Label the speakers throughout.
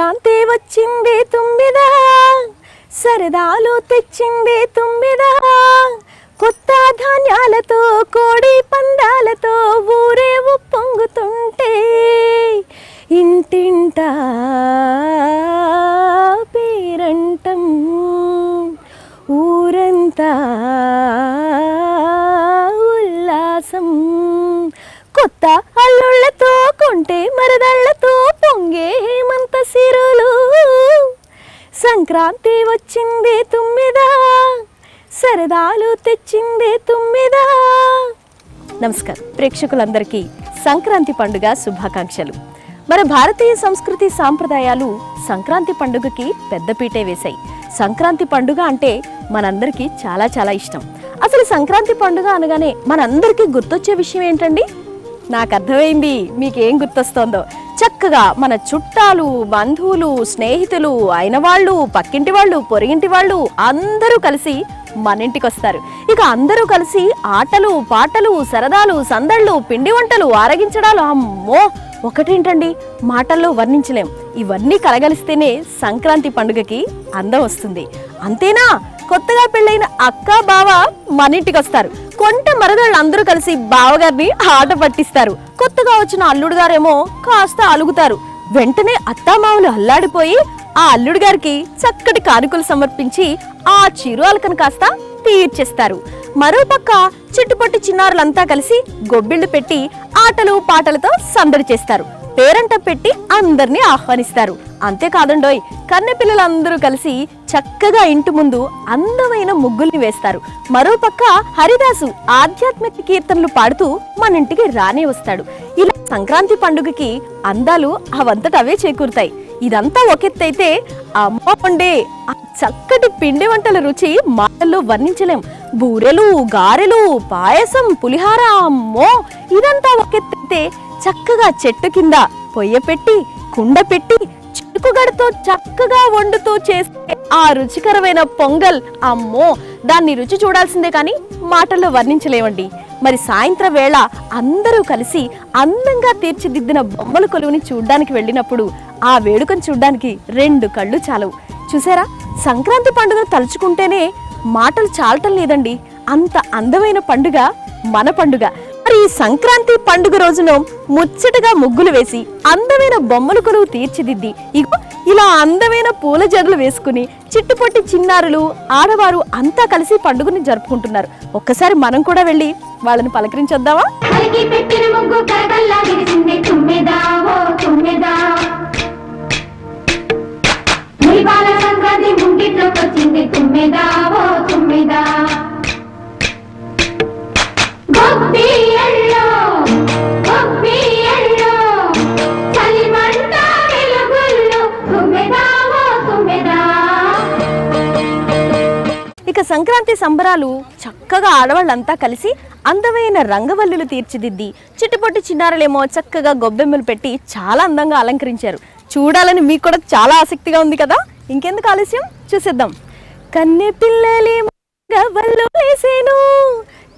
Speaker 1: సంక్రాంతి వచ్చింది తుమ్మిదా, సరదాలు తెచ్చింది తుమ్మిదా, కొత్త ధాన్యాలతో కోడి పందాలతో ఊరే ఉప్పొంగుతుంటే ఇంటింటా పేరంటం ఊరంతా ఉల్లాసం. కొత్త అల్లుళ్ళతో కొంటే మరదళ్ళతో పొంగే హేమంత సిరులు. సంక్రాంతి వచ్చింది తుమ్మిదా, సరదాలు తెచ్చింది తుమ్మిదా. నమస్కారం ప్రేక్షకులందరికీ సంక్రాంతి పండుగ శుభాకాంక్షలు. మన భారతీయ సంస్కృతి సాంప్రదాయాలు సంక్రాంతి పండుగకి పెద్దపీటే వేశాయి. సంక్రాంతి పండుగ అంటే మనందరికీ చాలా చాలా ఇష్టం. అసలు సంక్రాంతి పండుగ అనగానే మనందరికీ గుర్తొచ్చే విషయం ఏంటండి? నాకు అర్థమైంది మీకేం గుర్తొస్తోందో. చక్కగా మన చుట్టాలు, బంధువులు, స్నేహితులు, అయిన వాళ్ళు, పక్కింటి వాళ్ళు, పొరిగింటి వాళ్ళు అందరూ కలిసి మన ఇంటికి వస్తారు. ఇక అందరూ కలిసి ఆటలు, పాటలు, సరదాలు, సందళ్ళు, పిండి వంటలు, ఆరగించడాలు, అమ్మో ఒకటేంటండి మాటల్లో వర్ణించలేం. ఇవన్నీ కలగలిస్తేనే సంక్రాంతి పండుగకి అందం వస్తుంది. అంతేనా, కొత్తగా పెళ్ళైన అక్క బావ మన ఇంటికి వస్తారు. కొంట మరదళ్ళు అందరూ కలిసి బావగారిని ఆట పట్టిస్తారు. కొత్తగా వచ్చిన అల్లుడు గారేమో కాస్త అలుగుతారు. వెంటనే అత్తామామలు అల్లాడిపోయి ఆ అల్లుడు గారికి చక్కటి కానుకలు సమర్పించి ఆ చిరు అలకను కాస్త తీర్చేస్తారు. మరోపక్క చిట్టుపట్టి చిన్నారులంతా కలిసి గొబ్బిళ్లు పెట్టి ఆటలు పాటలతో సందడి చేస్తారు. పేరంటం పెట్టి అందరినీ ఆహ్వానిస్తారు. అంతేకాదండోయ్, కన్నె పిల్లలందరూ కలిసి చక్కగా ఇంటి ముందు అందమైన ముగ్గుల్ని వేస్తారు. మరోపక్క హరిదాసు ఆధ్యాత్మిక కీర్తనలు పాడుతూ మన ఇంటికి రానే వస్తాడు. ఇలా సంక్రాంతి పండుగకి అందాలు అవంతట అవే చేకూరుతాయి. ఇదంతా ఒకెత్తైతే అమ్మ వండే ఆ చక్కటి పిండి వంటల రుచి మాటల్లో వర్ణించలేం. బూరెలు, గారెలు, పాయసం, పులిహార, అమ్మో ఇదంతా ఒకెత్తైతే చక్కగా చెట్టు కింద పొయ్య పెట్టి కుండ పెట్టి చిలుకుగడతో చక్కగా వండుతూ చేసే ఆ రుచికరమైన పొంగల్, అమ్మో దాన్ని రుచి చూడాల్సిందే కానీ మాటల్లో వర్ణించలేవండి. మరి సాయంత్రం వేళ అందరూ కలిసి అందంగా తీర్చిదిద్దిన బొమ్మల కొలువుని చూడ్డానికి వెళ్ళినప్పుడు ఆ వేడుకను చూడ్డానికి 2 కళ్ళు చాలవు. చూసారా, సంక్రాంతి పండుగను తలుచుకుంటేనే మాటలు చాలటం లేదండి. అంత అందమైన పండుగ మన పండుగ. మరి ఈ సంక్రాంతి పండుగ రోజున ముచ్చటగా ముగ్గులు వేసి అందమైన బొమ్మల కొలువు తీర్చిదిద్ది ఇగో ఇలా అందమైన పూల జడలు వేసుకుని చిట్టుపొట్టి చిన్నారులు, ఆడవారు అంతా కలిసి పండుగని జరుపుకుంటున్నారు. ఒక్కసారి మనం కూడా వెళ్ళి వాళ్ళని పలకరించొద్దామా? ఇక సంక్రాంతి సంబరాలు చక్కగా ఆడవాళ్ళంతా కలిసి అందమైన రంగవల్లులు తీర్చిదిద్ది చిట్టుపొట్టి చిన్నారులేమో చక్కగా గొబ్బెమ్మలు పెట్టి చాలా అందంగా అలంకరించారు. చూడాలని మీకు కూడా చాలా ఆసక్తిగా ఉంది కదా, ఇంకెందుకు ఆలస్యం చూసేద్దాం. కన్నె పిల్లలేమో గవ్వలు వేసేను,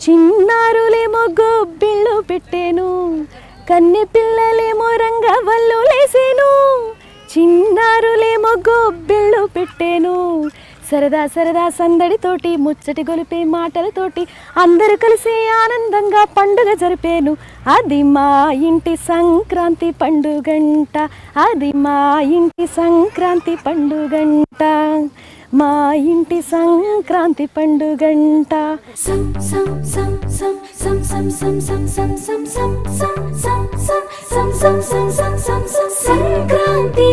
Speaker 1: చిన్నారులేమో గొబ్బిళ్ళు పెట్టేను. కన్నె పిల్లలేమో రంగవల్లు లేసేను, చిన్నారులేమో గొబ్బిళ్ళు పెట్టేను. సరదా సరదా సందడితోటి ముచ్చటి గొలిపే మాటలతోటి అందరూ కలిసి ఆనందంగా పండుగ జరిపేను. అది మా ఇంటి సంక్రాంతి పండుగంట, అది మా ఇంటి సంక్రాంతి పండుగంట, మా ఇంటి సంక్రాంతి పండుగంట. సంక్రాంతి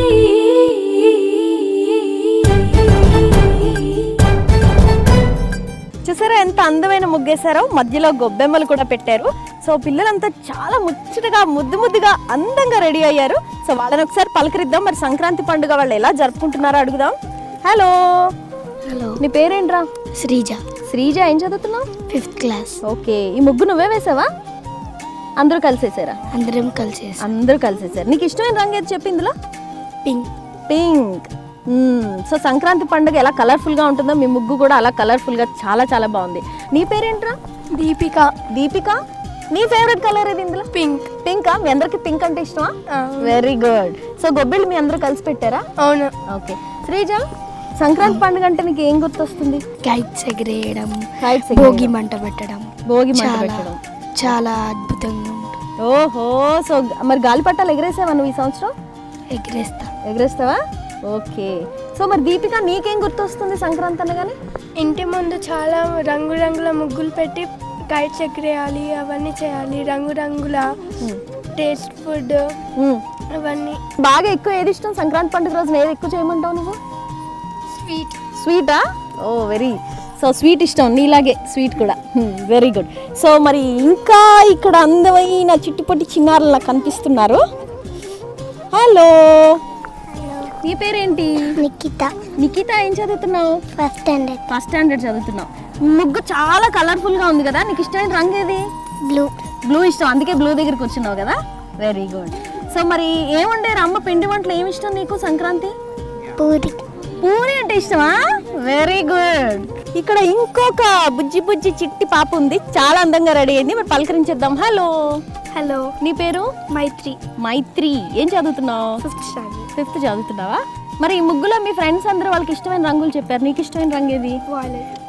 Speaker 1: చూసారా ఎంత అందమైన ముగ్గేశారో, మధ్యలో గొబ్బెమ్మలు కూడా పెట్టారు. సో పిల్లలంతా చాలా ముచ్చటగా ముద్దుగా అందంగా రెడీ అయ్యారు. సో వాళ్ళని ఒకసారి పలకరిద్దాం. మరి సంక్రాంతి పండుగ వాళ్ళు ఎలా జరుపుకుంటున్నారో అడుగుదాం. హలో
Speaker 2: హలో,
Speaker 1: నీ పేరేంట్రా?
Speaker 2: శ్రీజ.
Speaker 1: శ్రీజ, ఏం చదువుతున్నావు?
Speaker 2: 5th class.
Speaker 1: ఓకే, ఈ ముగ్గు నువ్వే వేసావా? అందరూ కలిసేసారా?
Speaker 2: అందరం కలిసేసాం.
Speaker 1: అందరూ కలిసేసారు. నీకు ఇష్టమైన రంగు ఏది చెప్పు ఇందులో?
Speaker 2: పింక్.
Speaker 1: పింక్. సో సంక్రాంతి పండుగ ఎలా కలర్ఫుల్ గా ఉంటుందో మీ ముగ్గు కూడా అలా కలర్ఫుల్ గా చాలా చాలా బాగుంది. నీ పేరేంట్రా?
Speaker 2: దీపిక.
Speaker 1: దీపిక, నీ ఫేవరెట్ కలర్ ఏది ఇందులో?
Speaker 2: పింక్.
Speaker 1: పింకా? మీ అందరికి పింక్ అంటే ఇష్టమా? Very good. సో గొబ్బిళ్ళు మీ అందరూ కలిసి పెట్టారా?
Speaker 2: అవును.
Speaker 1: ఓకే. శ్రీజ, సంక్రాంతి పండుగ అంటే నీకు ఏం గుర్తొస్తుంది?
Speaker 2: కైట్స్ ఎగరేయడం,
Speaker 1: Kites
Speaker 2: భోగి మంట పెట్టడం.
Speaker 1: భోగి మంట పెట్టడం
Speaker 2: చాలా అద్భుతంగా ఉంటుంది.
Speaker 1: ఓహో. సో మరి గాలిపటాలు ఎగరేసావా నువ్వు ఈ సంవత్సరం? ఎగరేస్తావా? ఓకే. సో మరి దీపిక, నీకేం గుర్తొస్తుంది సంక్రాంతి అనగానే?
Speaker 3: ఇంటి ముందు చాలా రంగురంగుల ముగ్గులు పెట్టి కైట్స్ ఎగరేయాలి, అవన్నీ చేయాలి, రంగురంగుల టేస్ట్ ఫుడ్ అవన్నీ.
Speaker 1: బాగా ఎక్కువ ఏది ఇష్టం సంక్రాంతి పండుగ రోజున? ఏది ఎక్కువ చేయమంటావు నువ్వు?
Speaker 3: స్వీట్.
Speaker 1: స్వీటా? ఓ వెరీ. సో స్వీట్ ఇష్టం, నీలాగే స్వీట్ కూడా. Very good. సో మరి ఇంకా ఇక్కడ అందమైన చిట్టుపొట్టి చిన్నారులు నాకు కనిపిస్తున్నారు. హలో, నీ పేరేంటి?
Speaker 2: నిఖిత.
Speaker 1: నిఖిత, ఏం చదువుతున్నావు?
Speaker 2: ఫస్ట్
Speaker 1: స్టాండర్డ్ చదువుతున్నావు. ముగ్గు చాలా కలర్ఫుల్ గా ఉంది కదా, నీకు ఇష్టమైన రంగు ఏది? బ్లూ ఇష్టం, అందుకే బ్లూ దగ్గరికి వచ్చినావు కదా. Very good. సో మరి ఏముండేరు అమ్మ పిండి వంటలు? ఏమి ఇష్టం నీకు సంక్రాంతి? పూరి అంటే ఇష్టమా? Very good. ఇక్కడ ఇంకొక బుజ్జి బుజ్జి చిట్టి పాప ఉంది, చాలా అందంగా రెడీ అయింది. మరి పలకరించేద్దాం. హలో, నీ పేరు? మైత్రి. ఏం చదువుతున్నావు? ఫిఫ్త్ చదువుతున్నావా? మరి ఈ ముగ్గులో మీ ఫ్రెండ్స్ అందరూ వాళ్ళకి ఇష్టమైన రంగులు చెప్పారు, నీకు ఇష్టమైన రంగు ఏది?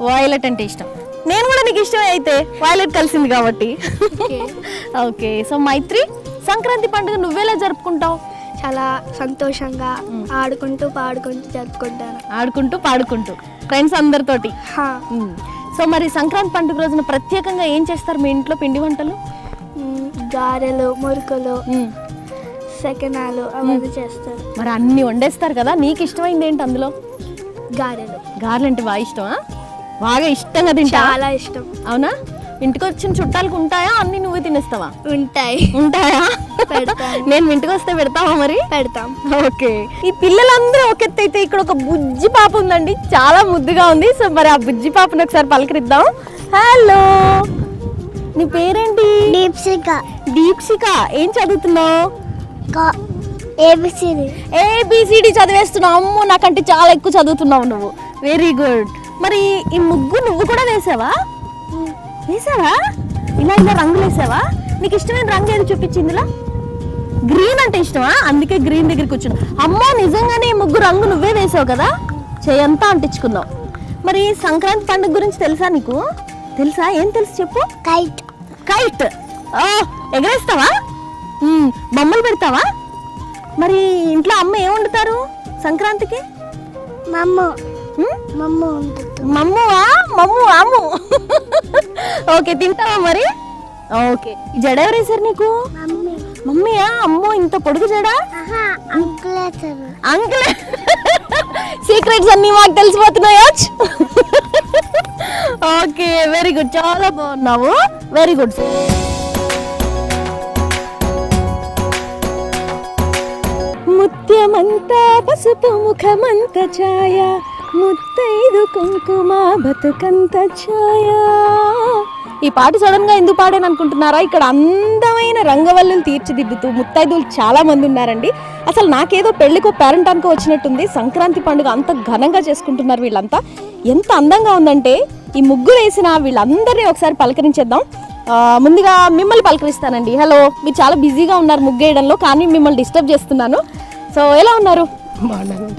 Speaker 1: వాయిలెట్ అంటే ఇష్టం. నేను కూడా నీకు ఇష్టమే అయితే, వాయిలెట్ కలిసింది కాబట్టి. ఓకే. సో మైత్రి, సంక్రాంతి పండుగ నువ్వెలా జరుపుకుంటావు?
Speaker 3: చాలా సంతోషంగా ఆడుకుంటూ పాడుకుంటూ జరుపుకుంటాను.
Speaker 1: ఆడుకుంటూ పాడుకుంటూ ఫ్రెండ్స్ అందరితోటి. సో మరి సంక్రాంతి పండుగ రోజున ప్రత్యేకంగా ఏం చేస్తారు మీ ఇంట్లో పిండి వంటలు?
Speaker 3: గారెలు, మురుకులు, సెకనాలు అవన్నీ చేస్తారు.
Speaker 1: మరి అన్ని వండేస్తారు కదా, నీకు ఇష్టమైంది ఏంటి అందులో?
Speaker 3: గారెలు.
Speaker 1: గారెలు అంటే బాగా ఇష్టమా? బాగా ఇష్టంగా తింటా?
Speaker 3: చాలా ఇష్టం.
Speaker 1: అవునా? ఇంటికి వచ్చిన చుట్టాలకు ఉంటాయా, అన్ని నువ్వే తినేస్తావా?
Speaker 3: ఉంటాయా?
Speaker 1: నేను ఇంటికి వస్తే పెడతావా? మరి
Speaker 3: పెడతాం.
Speaker 1: ఓకే. ఈ పిల్లలందరూ ఒక ఎత్తు అయితే ఇక్కడ ఒక బుజ్జి పాప ఉందండి, చాలా ముద్దుగా ఉంది. సో మరి ఆ బుజ్జి పాపను ఒకసారి పలకరిద్దాం. హలో, నీ పేరేంటి? దీప్సిక. ఏం చదువుతున్నావు? ఏబిసిడి చదివేస్తున్నావు. అమ్మో, నాకంటే చాలా ఎక్కువ చదువుతున్నావు నువ్వు. Very good. మరి ఈ ముగ్గు నువ్వు కూడా వేసావా? ఇలా ఇలా రంగులు వేసావా? నీకు ఇష్టమైన రంగు ఏది చూపించింది? ఇలా గ్రీన్ అంటే ఇష్టమా, అందుకే గ్రీన్ దగ్గర కూర్చున్నా. అమ్మో, నిజంగానే ఈ ముగ్గు రంగు నువ్వే వేసావు కదా, చేయంతా అంటించుకున్నావు. మరి సంక్రాంతి పండుగ గురించి తెలుసా నీకు? తెలుసా? ఏం తెలుసు చెప్పు. కైట్ ఎగరేస్తావా? బొమ్మలు పెడతావా? మరి ఇంట్లో అమ్మ ఏం వండుతారు సంక్రాంతికి? మమ్ము. ఓకే, తింటావా మరి? ఓకే. జడ ఎవరేసారు నీకు? మమ్మీయా? అమ్మో, ఇంత పొడుగు జడా? అంకుల్. సీక్రెట్స్ అన్ని మాకు తెలిసిపోతున్నాయా? Okay, very good. చాలా బాగున్నావు. Very good. ముత్యమంతా పసుపు, ముఖమంత ఛాయ, ముత్తైదు కుంకుమ, బతుకంత ఛాయ. ఈ పాట సడన్ గా ఎందుకు పాడాను అనుకుంటున్నారా? ఇక్కడ అందమైన రంగవల్లులు తీర్చిదిద్దుతూ ముత్తైదులు చాలా మంది ఉన్నారండి. అసలు నాకేదో పెళ్లికో పేరెంటానికో వచ్చినట్టుంది. సంక్రాంతి పండుగ అంత ఘనంగా చేసుకుంటున్నారు వీళ్ళంతా. ఎంత అందంగా ఉందంటే ఈ ముగ్గు వేసిన వీళ్ళందరినీ ఒకసారి పలకరించేద్దాం. ముందుగా మిమ్మల్ని పలకరిస్తానండి. హలో, మీరు చాలా బిజీగా ఉన్నారు ముగ్గేయడంలో, కానీ మిమ్మల్ని డిస్టర్బ్ చేస్తున్నాను. సో ఎలా ఉన్నారు?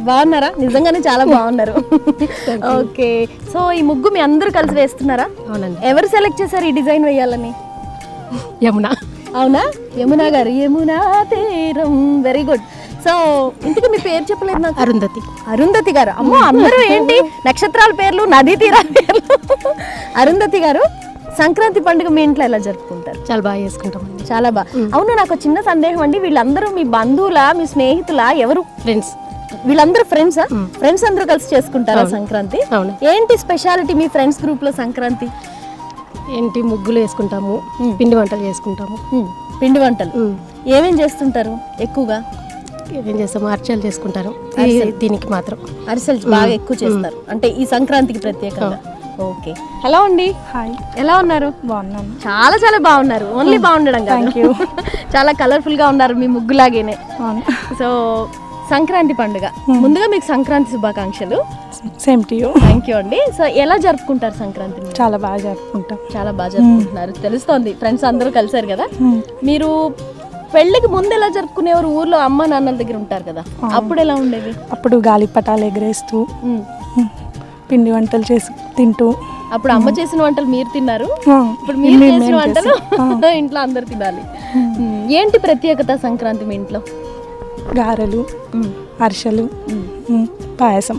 Speaker 1: బాగున్నారా? నిజంగానే చాలా బాగున్నారు. ఓకే. సో ఈ ముగ్గు మీ అందరూ కలిసి వేస్తున్నారా?
Speaker 4: అవునండి.
Speaker 1: ఎవరు సెలెక్ట్ చేశారు ఈ డిజైన్ వేయాలని?
Speaker 4: యమున.
Speaker 1: అవునా? యమున గారు. యమునా తీరం. Very good. సో ఇంతకు మీ పేరు చెప్పలేదు నాకు. అరుంధతి గారు. అమ్మో, అందరూ ఏంటి నక్షత్రాల పేర్లు, నదీ తీరాల పేర్లు. అరుంధతి గారు, సంక్రాంతి పండుగ మీ ఇంట్లో ఎలా జరుపుకుంటారు?
Speaker 4: చాలా బాగా చేసుకుంటామండి.
Speaker 1: చాలా బాగా. అవును, నాకు చిన్న సందేహం అండి, వీళ్ళందరూ మీ బంధువులా, మీ స్నేహితులా, ఎవరు?
Speaker 4: ఫ్రెండ్స్.
Speaker 1: వీళ్ళందరూ ఫ్రెండ్సా? ఫ్రెండ్స్ అందరూ కలిసి చేసుకుంటారా సంక్రాంతి?
Speaker 4: అవును.
Speaker 1: ఏంటి స్పెషాలిటీ మీ ఫ్రెండ్స్ గ్రూప్ లో సంక్రాంతి?
Speaker 4: ఏంటి, ముగ్గులు వేసుకుంటాము, పిండి వంటలు చేసుకుంటాము.
Speaker 1: పిండి వంటలు ఏమేం చేస్తుంటారు ఎక్కువగా?
Speaker 4: ఏం చేస్తాము, అరిసెలు చేసుకుంటారు. దీనికి మాత్రం
Speaker 1: అరిసెలు బాగా ఎక్కువ చేస్తారు, అంటే ఈ సంక్రాంతికి ప్రత్యేకంగా. ఓకే. హలో అండి.
Speaker 3: హాయ్.
Speaker 1: ఎలా ఉన్నారు?
Speaker 3: బాగున్నాను.
Speaker 1: చాలా చాలా బాగున్నారు. ఓన్లీ బాగుండడం కాదు, చాలా కలర్ఫుల్ గా ఉన్నారు మీ ముగ్గులాగేనే. సో సంక్రాంతి పండుగ ముందుగా మీకు సంక్రాంతి శుభాకాంక్షలు.
Speaker 5: Same to you.
Speaker 1: Thank you అండి. సో ఎలా జరుపుకుంటారు సంక్రాంతిని?
Speaker 5: చాలా బాగా జరుపుకుంటాం.
Speaker 1: చాలా బాగా జరుపుకుంటున్నారు తెలుస్తోంది. ఫ్రెండ్స్ అందరూ కలిసారు కదా. మీరు పెళ్ళికి ముందు ఎలా జరుపుకునేవారు? ఊర్లో అమ్మ నాన్నల దగ్గర ఉంటారు కదా, అప్పుడు ఎలా ఉండేది?
Speaker 5: అప్పుడు గాలిపటాలు ఎగరేస్తూ పిండి వంటలు చేసి తింటూ.
Speaker 1: అప్పుడు అమ్మ చేసిన వంటలు మీరు తిన్నారు, ఇప్పుడు మీరు చేసిన వంటలు ఇంట్లో అందరు తినాలి. ఏంటి ప్రత్యేకత సంక్రాంతి మీ ఇంట్లో?
Speaker 5: గారెలు, అరిసెలు, పాయసం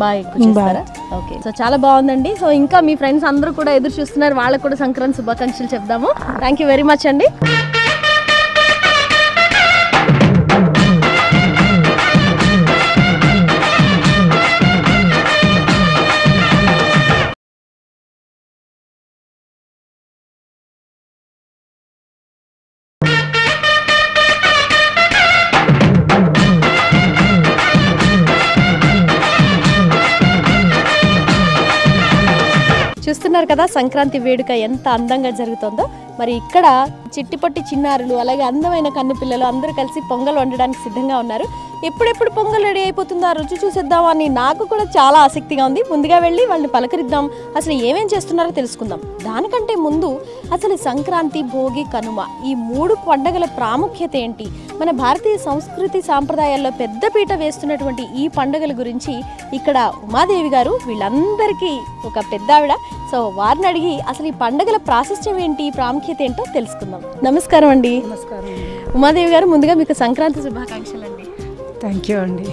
Speaker 1: బాగా ఎక్కువ చేస్తారా? ఓకే, సో చాలా బాగుందండి. సో ఇంకా మీ ఫ్రెండ్స్ అందరూ కూడా ఎదురు చూస్తున్నారు, వాళ్ళకు కూడా సంక్రాంతి శుభాకాంక్షలు చెప్దాము. థ్యాంక్ యూ వెరీ మచ్ అండి. చూస్తున్నారు కదా సంక్రాంతి వేడుక ఎంత అందంగా జరుగుతుందో. మరి ఇక్కడ చిట్టిపొట్టి చిన్నారులు అలాగే అందమైన కన్ను పిల్లలు అందరూ కలిసి పొంగల్ వండడానికి సిద్ధంగా ఉన్నారు. ఎప్పుడెప్పుడు పొంగల్ రెడీ అయిపోతుందో ఆ రుచి చూసేద్దాం అని నాకు కూడా చాలా ఆసక్తిగా ఉంది. ముందుగా వెళ్ళి వాళ్ళని పలకరిద్దాం, అసలు ఏమేం చేస్తున్నారో తెలుసుకుందాం. దానికంటే ముందు అసలు సంక్రాంతి, భోగి, కనుమ ఈ 3 పండుగల ప్రాముఖ్యత ఏంటి, మన భారతీయ సంస్కృతి సాంప్రదాయాల్లో పెద్దపీట వేస్తున్నటువంటి ఈ పండుగల గురించి ఇక్కడ ఉమాదేవి గారు వీళ్ళందరికీ ఒక పెద్ద ఆవిడ. సో వారిని అడిగి అసలు ఈ పండుగల ప్రాశస్త్యం ఏంటి, ప్రాముఖ్యత ఏంటో తెలుసుకుందాం. నమస్కారం అండి. ఉమాదేవి గారు, ముందుగా మీకు సంక్రాంతి శుభాకాంక్షలు అండి.
Speaker 5: థ్యాంక్ యూ అండి.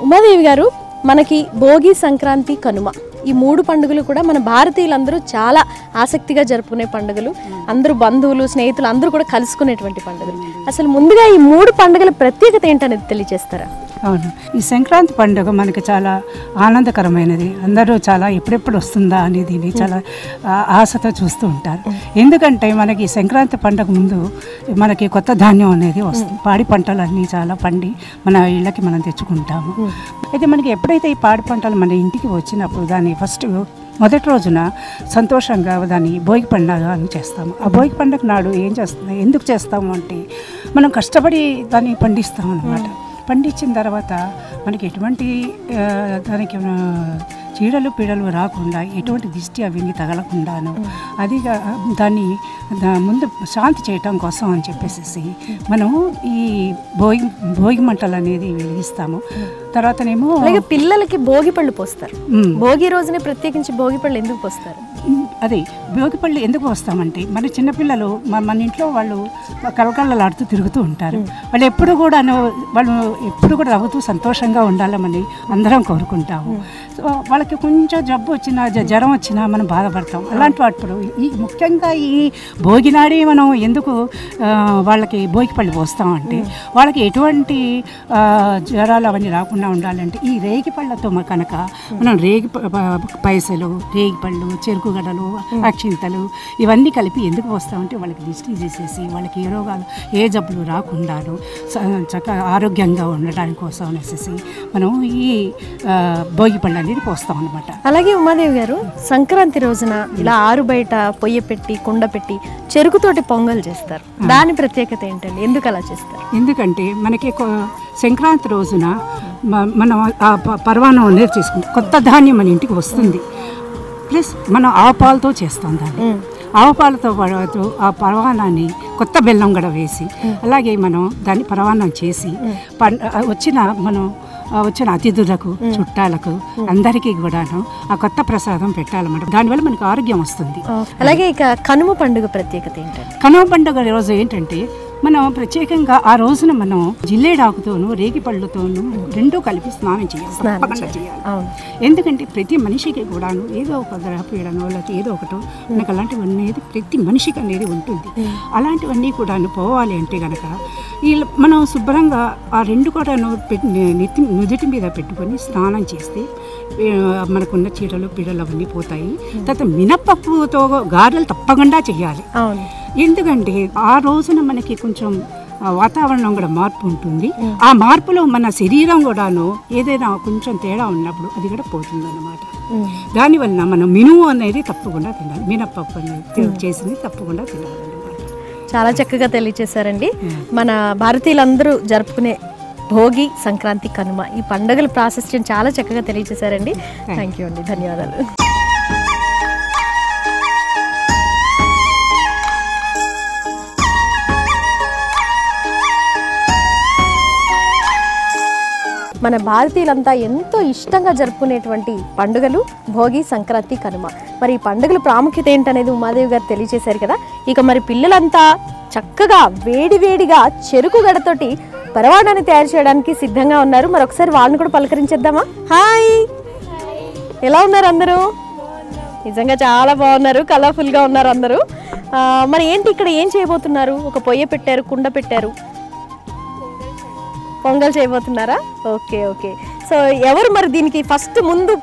Speaker 1: ఉమాదేవి గారు, మనకి భోగి, సంక్రాంతి, కనుమ ఈ 3 పండుగలు కూడా మన భారతీయులందరూ చాలా ఆసక్తిగా జరుపుకునే పండుగలు. అందరూ బంధువులు, స్నేహితులు అందరూ కూడా కలుసుకునేటువంటి పండుగలు. అసలు ముందుగా ఈ 3 పండుగల ప్రత్యేకత ఏంటనేది తెలియజేస్తారా?
Speaker 6: అవును, ఈ సంక్రాంతి పండుగ మనకి చాలా ఆనందకరమైనది. అందరూ చాలా ఎప్పుడెప్పుడు వస్తుందా అని దీన్ని చాలా ఆశతో చూస్తూ ఉంటారు. ఎందుకంటే మనకి సంక్రాంతి పండుగ ముందు మనకి కొత్త ధాన్యం అనేది వస్తుంది. పాడి పంటలన్నీ చాలా పండి మన ఇళ్ళకి మనం తెచ్చుకుంటాము. అయితే మనకి ఎప్పుడైతే ఈ పాడి పంటలు మన ఇంటికి వచ్చినప్పుడు దాన్ని ఫస్ట్ మొదటి రోజున సంతోషంగా దాన్ని భోగి పండుగ అని చేస్తాము. ఆ భోగి పండుగ నాడు ఏం చేస్తాము, ఎందుకు చేస్తాము అంటే మనం కష్టపడి దాన్ని పండిస్తాం అన్నమాట. పండించిన తర్వాత మనకి ఎటువంటి దానికి చీడలు పీడలు రాకుండా, ఎటువంటి దిష్టి అవన్నీ తగలకుండాను అది దాన్ని ముందు శాంతి చేయటం కోసం అని చెప్పేసి మనము ఈ భోగి మంటలు అనేది వెలిగిస్తాము. తర్వాతనేమో
Speaker 1: అలాగే పిల్లలకి భోగి పళ్ళు పోస్తారు. భోగి రోజునే ప్రత్యేకించి భోగి పళ్ళు ఎందుకు పోస్తారు?
Speaker 6: అదే భోగి పళ్ళు ఎందుకు వస్తామంటే మన చిన్నపిల్లలు మన ఇంట్లో వాళ్ళు కలకలలాడుతూ తిరుగుతూ ఉంటారు. వాళ్ళు ఎప్పుడు కూడా నవ్వుతూ సంతోషంగా ఉండాలని అందరం కోరుకుంటాము. సో వాళ్ళకి కొంచెం జబ్బు వచ్చినా, జ్వరం వచ్చినా మనం బాధపడతాం. అలాంటి వాటిప్పుడు ముఖ్యంగా ఈ భోగి నాడే మనం ఎందుకు వాళ్ళకి భోగి పళ్ళు పోస్తామంటే వాళ్ళకి ఎటువంటి జ్వరాలు అవన్నీ రాకుండా ఉండాలంటే ఈ రేగి పళ్ళతో కనుక మనం పైసలు, రేగి పళ్ళు, చెరుకు గడలు, అక్షింతలు ఇవన్నీ కలిపి ఎందుకు పోస్తామంటే వాళ్ళకి దిష్టి చేసేసి వాళ్ళకి ఏ రోగాలు, ఏ జబ్బులు రాకుండాను చక్కగా ఆరోగ్యంగా ఉండడానికి కోసం అనేసి మనం ఈ భోగి పళ్ళు అనేది పోస్తాం అనమాట.
Speaker 1: అలాగే ఉమాదేవి గారు, సంక్రాంతి రోజున ఇలా ఆరు బయట పొయ్యి పెట్టి, కుండ పెట్టి చెరుకుతోటి పొంగల్ చేస్తారు. దాని ప్రత్యేకత ఏంటండి, ఎందుకు అలా చేస్తారు?
Speaker 6: ఎందుకంటే మనకి సంక్రాంతి రోజున మనం ఆ పర్వాణం అనేది చేసుకుంటాం. కొత్త ధాన్యం మన ఇంటికి వస్తుంది. ప్లస్ మనం ఆవుపాలతో చేస్తాం దాన్ని. ఆవుపాలతో పాటు ఆ పరవానాన్ని కొత్త బెల్లం కూడా వేసి అలాగే మనం దాన్ని పరవాన్నం చేసి వచ్చిన అతిథులకు, చుట్టాలకు అందరికీ కూడాను ఆ కొత్త ప్రసాదం పెట్టాలన్నమాట. దానివల్ల మనకు ఆరోగ్యం వస్తుంది.
Speaker 1: అలాగే ఇక కనుమ పండుగ ప్రత్యేకత ఏంటంటే,
Speaker 6: కనుమ పండుగ రోజు ఏంటంటే మనం ప్రత్యేకంగా ఆ రోజున మనం జిల్లేడాకుతోనూ రేగి పళ్ళతోనూ రెండూ కలిపి స్నానం చేయాలి. ఎందుకంటే ప్రతి మనిషికి కూడాను ఏదో ఒక గ్రహపీడనో లేకపోతే ఏదో ఒకటో మనకు అలాంటివి అనేది ప్రతి మనిషికి అనేది ఉంటుంది. అలాంటివన్నీ కూడాను పోవాలి అంటే కనుక మనం శుభ్రంగా ఆ రెండు కూడాను నుదుటి మీద పెట్టుకొని స్నానం చేస్తే మనకున్న చీడలు పీడలు అవన్నీ పోతాయి. తర్వాత మినపప్పుతో గారెలు తప్పకుండా చేయాలి. ఎందుకంటే ఆ రోజున మనకి కొంచెం వాతావరణం కూడా మార్పు ఉంటుంది. ఆ మార్పులో మన శరీరం కూడాను ఏదైనా కొంచెం తేడా ఉన్నప్పుడు అది కూడా పోతుంది అన్నమాట. దానివల్ల మనం మినుము అనేది తప్పకుండా తినాలి. మినపప్పు అనేది చేసింది తప్పకుండా తినాలి.
Speaker 1: చాలా చక్కగా తెలియచేశారండి. మన భారతీయులందరూ జరుపుకునే భోగి, సంక్రాంతి, కనుమ ఈ పండుగల ప్రాశస్త్యం చాలా చక్కగా తెలియజేశారండి. థ్యాంక్ యూ అండి, ధన్యవాదాలు. మన భారతీయులంతా ఎంతో ఇష్టంగా జరుపుకునేటువంటి పండుగలు భోగి, సంక్రాంతి, కనుమ. మరి ఈ పండుగల ప్రాముఖ్యత ఏంటనేది ఉమాదేవి గారు తెలియజేశారు కదా. ఇక మరి పిల్లలంతా చక్కగా వేడివేడిగా చెరుకు గడతోటి పరవాణాన్ని తయారు చేయడానికి సిద్ధంగా ఉన్నారు. మరి ఒకసారి వాళ్ళని కూడా పలకరించేద్దామా? హాయ్, ఎలా ఉన్నారు అందరూ? నిజంగా చాలా బాగున్నారు, కలర్ఫుల్గా ఉన్నారు అందరూ. మరి ఏంటి ఇక్కడ ఏం చేయబోతున్నారు? ఒక పొయ్యి పెట్టారు, కుండ పెట్టారు, పొంగల్ చేయబోతున్నారా? Okay okay. సో ఎవరు మరి దీనికి ఫస్ట్ ముందు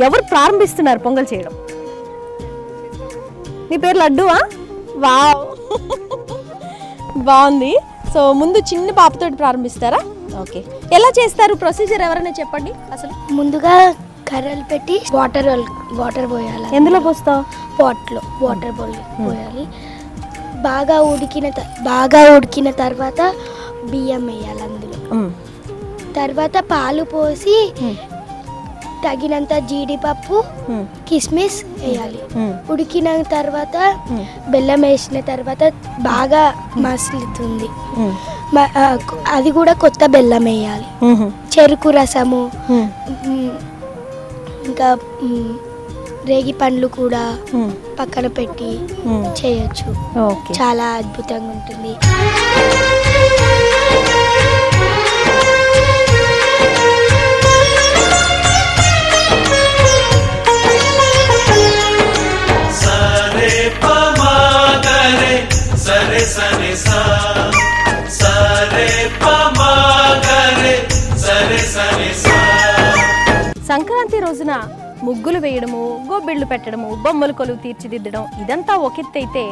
Speaker 1: ఎవరు ప్రారంభిస్తున్నారు పొంగల్ చేయడం? మీ పేరు లడ్డువా? వావ్, బాగుంది. సో ముందు చిన్న పాపతోటి ప్రారంభిస్తారా? ఓకే. ఎలా చేస్తారు ప్రొసీజర్ ఎవరైనా చెప్పండి అసలు.
Speaker 2: ముందుగా కర్రలు పెట్టి వాటర్ పోయాలి.
Speaker 1: ఎందులో పోస్తావు?
Speaker 2: పాట్లో వాటర్ పోయాలి. బాగా ఉడికిన తర్వాత బియ్యం వేయాలి అందులో. తర్వాత పాలు పోసి తగినంత జీడిపప్పు, కిస్మిస్ వేయాలి. ఉడికిన తర్వాత బెల్లం వేసిన తర్వాత బాగా మసులుతుంది. అది కూడా కొత్త బెల్లం వేయాలి. చెరుకు రసము, ఇంకా రేగి పండ్లు కూడా పక్కన పెట్టి చేయొచ్చు. చాలా అద్భుతంగా ఉంటుంది.
Speaker 1: సంక్రాంతి రోజున ముగ్గులు వేయడము, గోబిళ్ళు పెట్టడము, బొమ్మల కొలువు తీర్చిదిద్దడం ఇదంతా ఒకెత్తైతే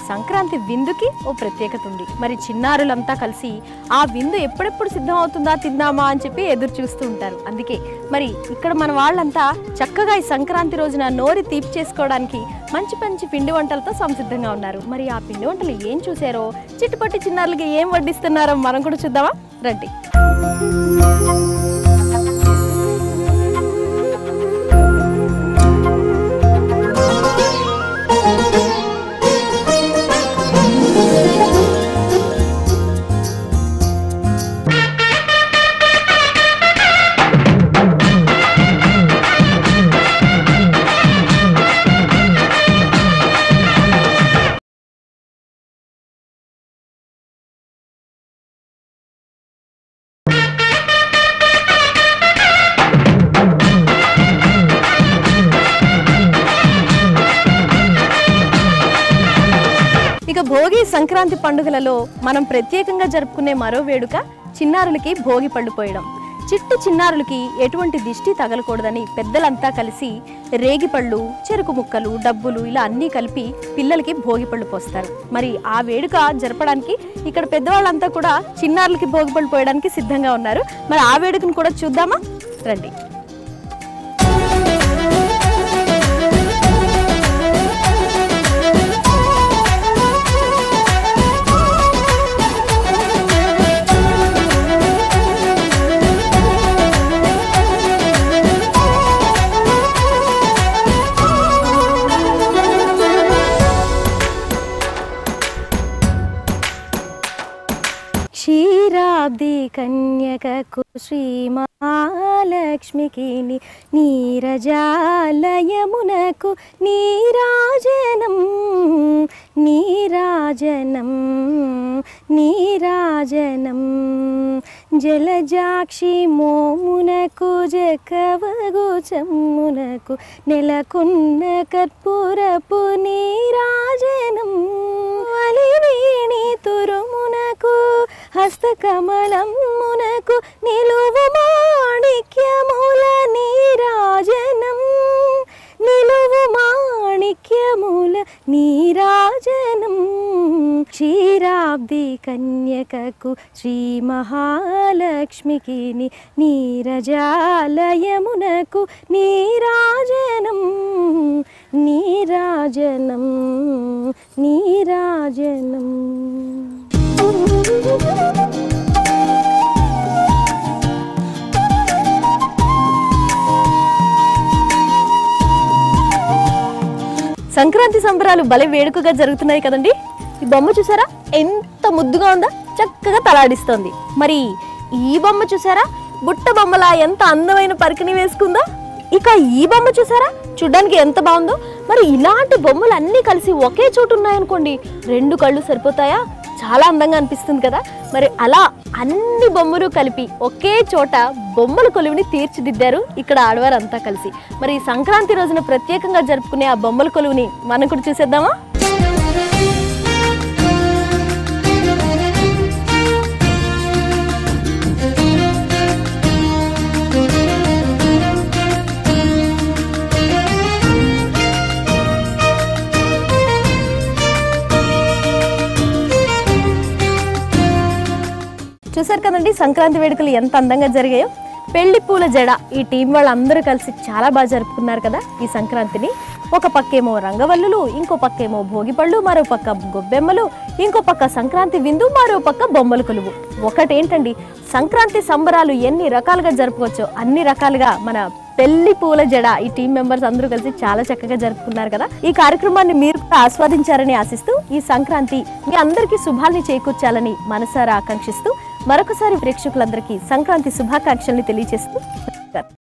Speaker 1: సంక్రాంతి విందుకి ఓ ప్రత్యేకత ఉంది. మరి చిన్నారులంతా కలిసి ఆ విందు ఎప్పుడెప్పుడు సిద్ధం అవుతుందా, తిందామా అని చెప్పి ఎదురు చూస్తూ ఉంటారు. అందుకే మరి ఇక్కడ మన వాళ్ళంతా చక్కగా ఈ సంక్రాంతి రోజున నోరు తీపి చేసుకోవడానికి మంచి మంచి పిండి వంటలతో సంసిద్ధంగా ఉన్నారు. మరి ఆ పిండి వంటలు ఏం చూసారో, చిట్టుపట్టి చిన్నారులకి ఏం వడ్డిస్తున్నారో మనం కూడా చూద్దామా? రండి. ఇక భోగి, సంక్రాంతి పండుగలలో మనం ప్రత్యేకంగా జరుపుకునే మరో వేడుక చిన్నారులకి భోగి పళ్ళు పోయడం. చిట్టి చిన్నారులకి ఎటువంటి దిష్టి తగలకూడదని పెద్దలంతా కలిసి రేగిపళ్ళు, చెరుకు ముక్కలు, డబ్బులు ఇలా అన్నీ కలిపి పిల్లలకి భోగి పళ్ళు పోస్తారు. మరి ఆ వేడుక జరపడానికి ఇక్కడ పెద్దవాళ్ళంతా కూడా చిన్నారులకి భోగి పళ్ళు పోయడానికి సిద్ధంగా ఉన్నారు. మరి ఆ వేడుకను కూడా చూద్దామా? రండి. క్షీరాబ్ది కన్యకకు శ్రీ మహాలక్ష్మికి నీరజాలయమునకు నీరాజనం నీరాజనం నీరాజనం జలజాక్షి మోమునకు జకవగు చమ్మునకు నెలకొన్న కర్పూరపు నీరాజనం అలివేణి తురుమునకు హస్తకమలమునకు నిలువు మాణిక్యముల నీరాజనం నిలువు మాణిక్యముల నీరాజనం క్షీరాబ్ది కన్యకకు శ్రీ మహాలక్ష్మికి నీరజాలయమునకు నీరాజనం నీరాజనం నీరాజనం. సంక్రాంతి సంబరాలు భలే వేడుకగా జరుగుతున్నాయి కదండి. ఈ బొమ్మ చూసారా ఎంత ముద్దుగా ఉందా, చక్కగా తలాడిస్తోంది. మరి ఈ బొమ్మ చూసారా బుట్ట బొమ్మలా ఎంత అందమైన పరికిణి వేసుకుందో. ఇక ఈ బొమ్మ చూసారా చూడ్డానికి ఎంత బాగుందో. మరి ఇలాంటి బొమ్మలు అన్నీ కలిసి ఒకే చోటు ఉన్నాయనుకోండి, 2 కళ్ళు సరిపోతాయా? చాలా అందంగా అనిపిస్తుంది కదా. మరి అలా అన్ని బొమ్మలు కలిపి ఒకే చోట బొమ్మల కొలువుని తీర్చిదిద్దారు ఇక్కడ ఆడవారంతా కలిసి. మరి ఈ సంక్రాంతి రోజున ప్రత్యేకంగా జరుపుకునే ఆ బొమ్మల కొలువుని మనం కూడా చూసేద్దామా? చూసారు కదండి సంక్రాంతి వేడుకలు ఎంత అందంగా జరిగాయో. పెళ్లి పూల జడ ఈ టీం వాళ్ళందరూ కలిసి చాలా బాగా జరుపుకున్నారు కదా ఈ సంక్రాంతిని. ఒక పక్కేమో రంగవల్లులు, ఇంకో పక్కేమో భోగిపళ్ళు, మరో పక్క గొబ్బెమ్మలు, ఇంకో పక్క సంక్రాంతి విందు, మరో పక్క బొమ్మల కొలువు. ఒకటేంటండి, సంక్రాంతి సంబరాలు ఎన్ని రకాలుగా జరుపుకోవచ్చో అన్ని రకాలుగా మన పెళ్లి పూల జడ ఈ టీం మెంబర్స్ అందరూ కలిసి చాలా చక్కగా జరుపుకున్నారు కదా. ఈ కార్యక్రమాన్ని మీరు కూడా ఆస్వాదించారని ఆశిస్తూ ఈ సంక్రాంతి మీ అందరికీ శుభాల్ని చేకూర్చాలని మనసారా ఆకాంక్షిస్తూ మరొకసారి ప్రేక్షకులందరికీ సంక్రాంతి శుభాకాంక్షల్ని తెలియజేస్తూ